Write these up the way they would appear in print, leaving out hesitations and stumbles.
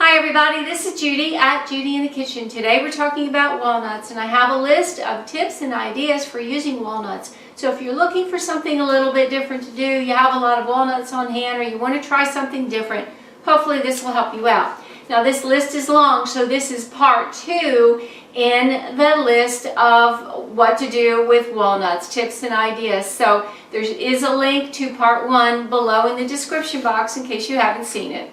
Hi everybody, this is Judy at Judy in the Kitchen. Today we're talking about walnuts, and I have a list of tips and ideas for using walnuts. So if you're looking for something a little bit different to do, you have a lot of walnuts on hand, or you want to try something different, hopefully this will help you out. Now this list is long, so this is part 2 in the list of what to do with walnuts, tips and ideas. So there is a link to part 1 below in the description box in case you haven't seen it.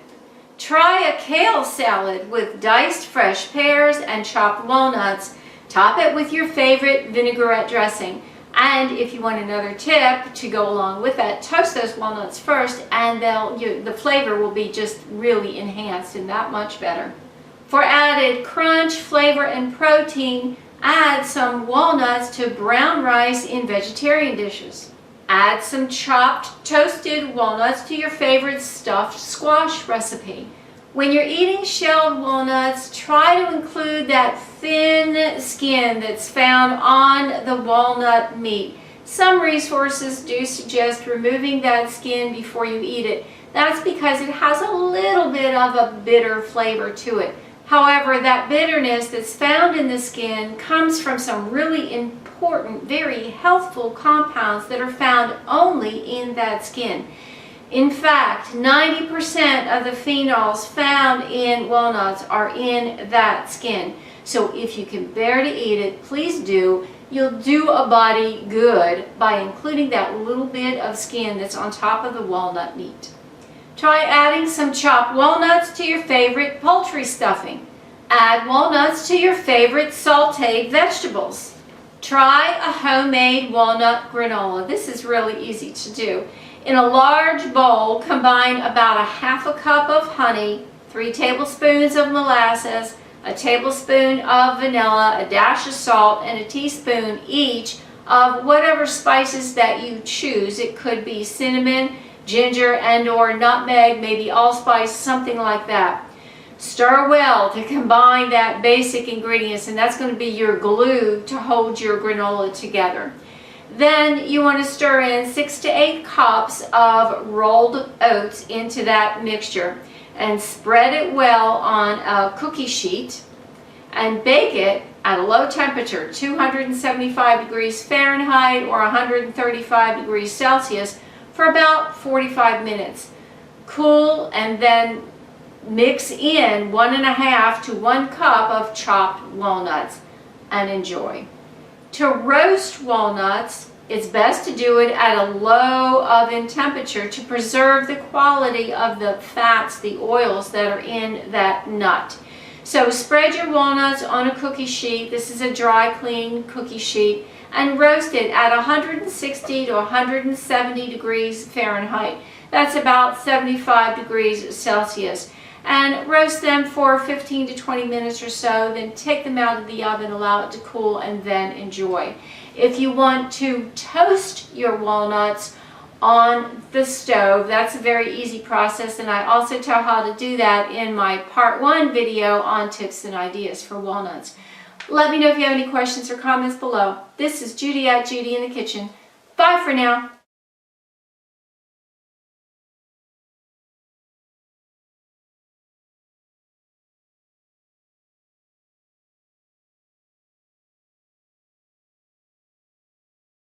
Try a kale salad with diced fresh pears and chopped walnuts. Top it with your favorite vinaigrette dressing. And if you want another tip to go along with that, toast those walnuts first and the flavor will be just really enhanced and that much better. For added crunch, flavor, and protein, add some walnuts to brown rice in vegetarian dishes. Add some chopped toasted walnuts to your favorite stuffed squash recipe. When you're eating shelled walnuts, try to include that thin skin that's found on the walnut meat. Some resources do suggest removing that skin before you eat it. That's because it has a little bit of a bitter flavor to it. However, that bitterness that's found in the skin comes from some really important, very healthful compounds that are found only in that skin. In fact, 90% of the phenols found in walnuts are in that skin. So if you can bear to eat it, please do. You'll do a body good by including that little bit of skin that's on top of the walnut meat. Try adding some chopped walnuts to your favorite poultry stuffing. Add walnuts to your favorite sauteed vegetables. Try a homemade walnut granola. This is really easy to do. In a large bowl, combine about a ½ cup of honey, 3 tablespoons of molasses, a tablespoon of vanilla, a dash of salt, and a teaspoon each of whatever spices that you choose. It could be cinnamon, ginger, and/or nutmeg, maybe allspice, something like that. Stir well to combine that basic ingredients, and that's going to be your glue to hold your granola together. Then you want to stir in 6 to 8 cups of rolled oats into that mixture and spread it well on a cookie sheet and bake it at a low temperature, 275 degrees Fahrenheit or 135 degrees Celsius, for about 45 minutes. Cool, and then mix in 1½ to 1 cup of chopped walnuts and enjoy. To roast walnuts, it's best to do it at a low oven temperature to preserve the quality of the fats, the oils that are in that nut. So spread your walnuts on a cookie sheet. This is a dry, clean cookie sheet, and roast it at 160 to 170 degrees Fahrenheit. That's about 75 degrees Celsius. And roast them for 15 to 20 minutes or so, then take them out of the oven, allow it to cool, and then enjoy. If you want to toast your walnuts on the stove, that's a very easy process, and I also tell how to do that in my part 1 video on tips and ideas for walnuts. Let me know if you have any questions or comments below. This is Judy at Judy in the Kitchen. Bye for now.